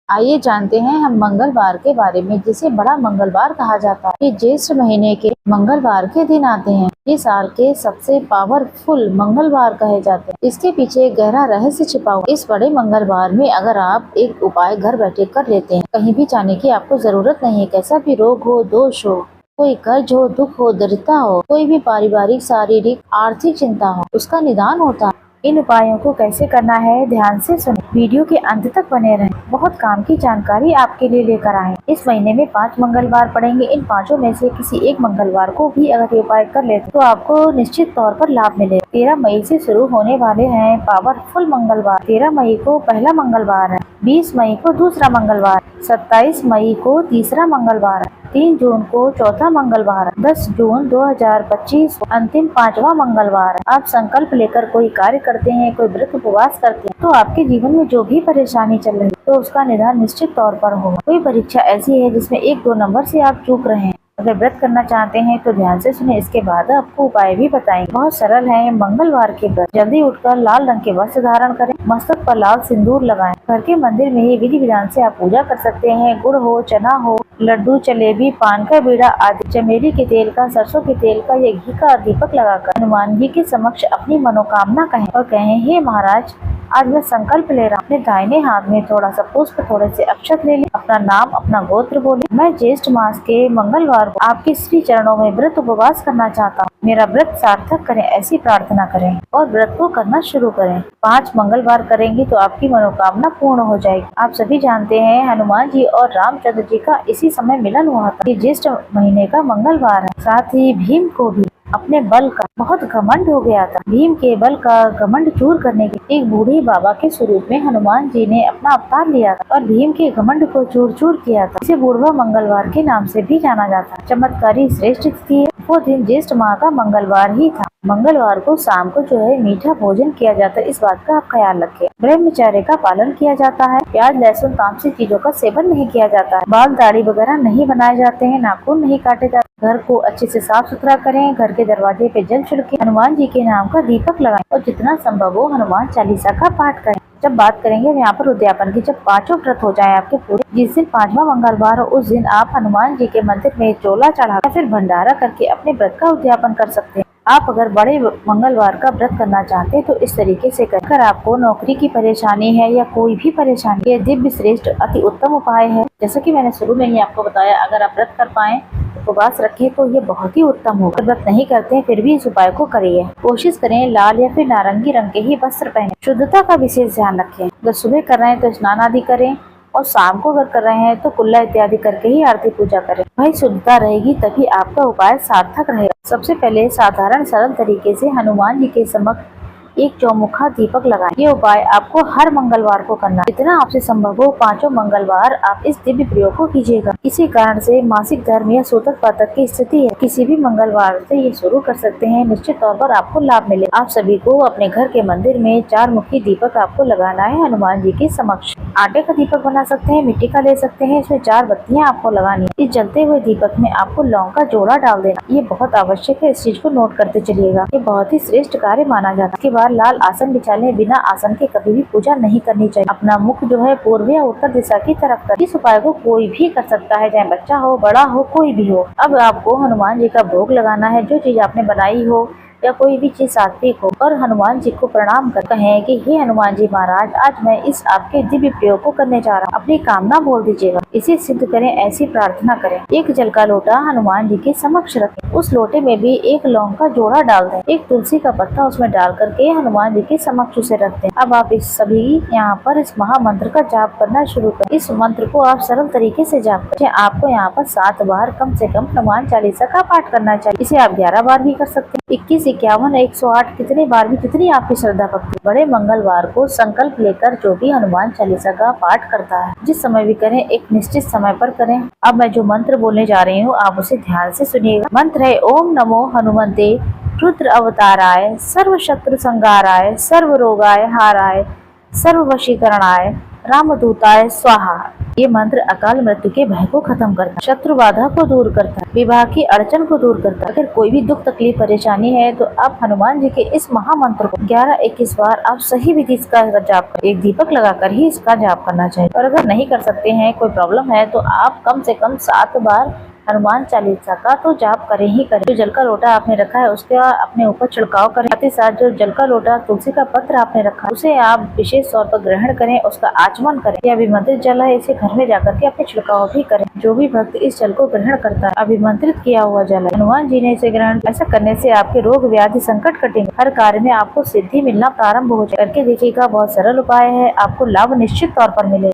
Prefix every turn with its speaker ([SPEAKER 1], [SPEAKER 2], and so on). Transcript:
[SPEAKER 1] आइए जानते हैं हम मंगलवार के बारे में, जिसे बड़ा मंगलवार कहा जाता है। ये ज्येष्ठ महीने के मंगलवार के दिन आते हैं। ये साल के सबसे पावरफुल मंगलवार कहे जाते हैं। इसके पीछे एक गहरा रहस्य छिपा हुआ है। इस बड़े मंगलवार में अगर आप एक उपाय घर बैठे कर लेते हैं, कहीं भी जाने की आपको जरूरत नहीं है। कैसा भी रोग हो, दोष हो, कोई कर्ज हो, दुख हो, दरिद्रता हो, कोई भी पारिवारिक, शारीरिक, आर्थिक चिंता हो, उसका निदान होता है। इन उपायों को कैसे करना है, ध्यान से सुने, वीडियो के अंत तक बने रहें। बहुत काम की जानकारी आपके लिए लेकर आए। इस महीने में 5 मंगलवार पड़ेंगे। इन 5 में से किसी एक मंगलवार को भी अगर ये उपाय कर लेते तो आपको निश्चित तौर पर लाभ मिलेगा। 13 मई से शुरू होने वाले हैं पावरफुल मंगलवार। 13 मई को पहला मंगलवार है, 20 मई को दूसरा मंगलवार, 27 मई को तीसरा मंगलवार है, 3 जून को चौथा मंगलवार, 10 जून 2025 अंतिम 5वां मंगलवार है। आप संकल्प लेकर कोई कार्य करते हैं, कोई व्रत उपवास करते हैं, तो आपके जीवन में जो भी परेशानी चल रही है तो उसका निदान निश्चित तौर पर होगा। कोई परीक्षा ऐसी है जिसमें 1-2 नंबर से आप चूक रहे हैं, अगर व्रत करना चाहते हैं तो ध्यान से सुने, इसके बाद आपको उपाय भी बताएंगे। बहुत सरल है मंगलवार के व्रत। जल्दी उठकर लाल रंग के वस्त्र धारण करें, मस्तक पर लाल सिंदूर लगाएं। घर के मंदिर में ही विधि विधान से आप पूजा कर सकते हैं। गुड़ हो, चना हो, लड्डू, जलेबी, पान का बीड़ा आदि, चमेली के तेल का, सरसों के तेल का या घी का दीपक लगाकर हनुमान जी के समक्ष अपनी मनोकामना कहें और कहें, हे महाराज, आज मैं संकल्प ले रहा हूँ। अपने दाहिने हाथ में थोड़ा सा पुष्प, थोड़े से अक्षत ले लें, अपना नाम, अपना गोत्र बोले। मैं ज्येष्ठ मास के मंगलवार को आपके श्री चरणों में व्रत उपवास करना चाहता हूँ, मेरा व्रत सार्थक करें, ऐसी प्रार्थना करें और व्रत को करना शुरू करें। 5 मंगलवार करेंगे तो आपकी मनोकामना पूर्ण हो जाएगी। आप सभी जानते हैं हनुमान जी और रामचंद्र जी का इसी समय मिलन हुआ था। ये ज्येष्ठ महीने का मंगलवार है। साथ ही भीम को भी अपने बल का बहुत घमंड हो गया था। भीम के बल का घमंड दूर करने के एक बूढ़े बाबा के स्वरूप में हनुमान जी ने अपना अवतार लिया था और भीम के घमंड को चूर चूर किया था। इसे बूढ़वा मंगलवार के नाम से भी जाना जाता है। चमत्कारी श्रेष्ठ तिथि है। वो दिन ज्येष्ठ माह का मंगलवार ही था। मंगलवार को शाम को जो है मीठा भोजन किया जाता है, इस बात का आप ख्याल रखें। ब्रह्मचर्य का पालन किया जाता है। प्याज, लहसुन, तामसिक चीजों का सेवन नहीं किया जाता है। बाल, दाढ़ी वगैरह नहीं बनाए जाते हैं, नाखून नहीं काटे जाते। घर को अच्छे से साफ सुथरा करें। घर के दरवाजे पे जल छिड़के, हनुमान जी के नाम का दीपक लगाएं और जितना संभव हो हनुमान चालीसा का पाठ करें। जब बात करेंगे यहाँ पर उद्यापन की, जब 5 व्रत हो जाए आपके पूरे, जिस दिन 5वां मंगलवार हो उस दिन आप हनुमान जी के मंदिर में चोला चढ़ा या फिर भंडारा करके अपने व्रत का उद्यापन कर सकते हैं। आप अगर बड़े मंगलवार का व्रत करना चाहते हैं तो इस तरीके से कर। अगर आपको नौकरी की परेशानी है या कोई भी परेशानी, ये दिव्य श्रेष्ठ अति उत्तम उपाय है। जैसा कि मैंने शुरू में ही आपको बताया, अगर आप व्रत कर पाए, उपवास रखें तो ये बहुत ही उत्तम होगा। व्रत नहीं करते हैं फिर भी इस उपाय को करिए। कोशिश करें लाल या फिर नारंगी रंग के ही वस्त्र पहने। शुद्धता का विशेष ध्यान रखें। अगर सुबह कर रहे हैं तो स्नान आदि करें और शाम को अगर कर रहे हैं तो कुल्ला इत्यादि करके ही आरती पूजा करें। भाई शुद्धता रहेगी तभी आपका उपाय सार्थक रहेगा। सबसे पहले साधारण सरल तरीके से हनुमान जी के समक्ष एक चौमुखा दीपक लगाएं। ये उपाय आपको हर मंगलवार को करना है। जितना आपसे संभव हो 5 मंगलवार आप इस दिव्य प्रयोग को कीजिएगा। किसी कारण से मासिक धर्म या सूतक पातक की स्थिति है, किसी भी मंगलवार से ये शुरू कर सकते हैं। निश्चित तौर पर आपको लाभ मिले। आप सभी को अपने घर के मंदिर में 4 मुखी दीपक आपको लगाना है हनुमान जी के समक्ष। आटे का दीपक बना सकते हैं, मिट्टी का ले सकते हैं। इसमें 4 बत्तियां आपको लगानी है। इस जलते हुए दीपक में आपको लौंग का जोड़ा डाल देना। ये बहुत आवश्यक है, इस चीज को नोट करते चलिएगा। ये बहुत ही श्रेष्ठ कार्य माना जाता है। लाल आसन बिछा लें। बिना आसन के कभी भी पूजा नहीं करनी चाहिए। अपना मुख जो है पूर्व या उत्तर दिशा की तरफ कर। इस उपाय को कोई भी कर सकता है, चाहे बच्चा हो, बड़ा हो, कोई भी हो। अब आपको हनुमान जी का भोग लगाना है। जो चीज आपने बनाई हो या कोई भी चीज सात्विक हो, और हनुमान जी को प्रणाम कर कहें कि हे हनुमान जी महाराज, आज मैं इस आपके दिव्य प्रयोग को करने जा रहा हूँ। अपनी कामना बोल दीजिएगा। इसे सिद्ध करें, ऐसी प्रार्थना करें। एक जल का लोटा हनुमान जी के समक्ष रखें। उस लोटे में भी एक लौंग का जोड़ा डाल दें। एक तुलसी का पत्ता उसमें डाल करके हनुमान जी के समक्ष उसे रख दें। अब आप इस सभी यहाँ पर इस महामंत्र का जाप करना शुरू करें। इस मंत्र को आप सरल तरीके से जाप करें। आपको यहाँ पर 7 बार कम से कम हनुमान चालीसा का पाठ करना चाहिए। इसे आप 11 बार भी कर सकते हैं, 21, 51, 108, कितनी बार भी, कितनी आपकी श्रद्धा भक्ति। बड़े मंगलवार को संकल्प लेकर जो भी हनुमान चालीसा का पाठ करता है, जिस समय भी करें, एक निश्चित समय पर करें। अब मैं जो मंत्र बोलने जा रही हूँ आप उसे ध्यान से सुनिएगा। मंत्र है ओम नमो हनुमते रुद्र अवताराय सर्व शत्रु संगाराय सर्व रोगाय हाराय सर्व वशीकरणाय रामदूताय स्वाहा। ये मंत्र अकाल मृत्यु के भय को खत्म करता है, शत्रु बाधा को दूर करता है, विवाह की अड़चन को दूर करता है। अगर कोई भी दुख तकलीफ परेशानी है तो आप हनुमान जी के इस महामंत्र को 11-21 बार आप सही विधि का जाप करें। एक दीपक लगाकर ही इसका जाप करना चाहिए। और अगर नहीं कर सकते हैं, कोई प्रॉब्लम है, तो आप कम से कम 7 बार हनुमान चालीसा का तो जाप करें ही करें। जो जल का लोटा आपने रखा है उसका अपने ऊपर छिड़काव करें। साथ ही साथ जो जल का लोटा तुलसी का पत्र आपने रखा उसे आप विशेष तौर पर ग्रहण करें, उसका आचमन करें। यह अभिमंत्रित जल है, इसे घर में जाकर के अपने छिड़काव भी करें। जो भी भक्त इस जल को ग्रहण करता है अभिमंत्रित किया हुआ जल है, हनुमान जी ने इसे ग्रहण, ऐसा करने से आपके रोग व्याधि संकट कटेंगे, हर कार्य में आपको सिद्धि मिलना प्रारंभ हो जाए। करके देखिएगा, बहुत सरल उपाय है, आपको लाभ निश्चित तौर पर मिलेगा।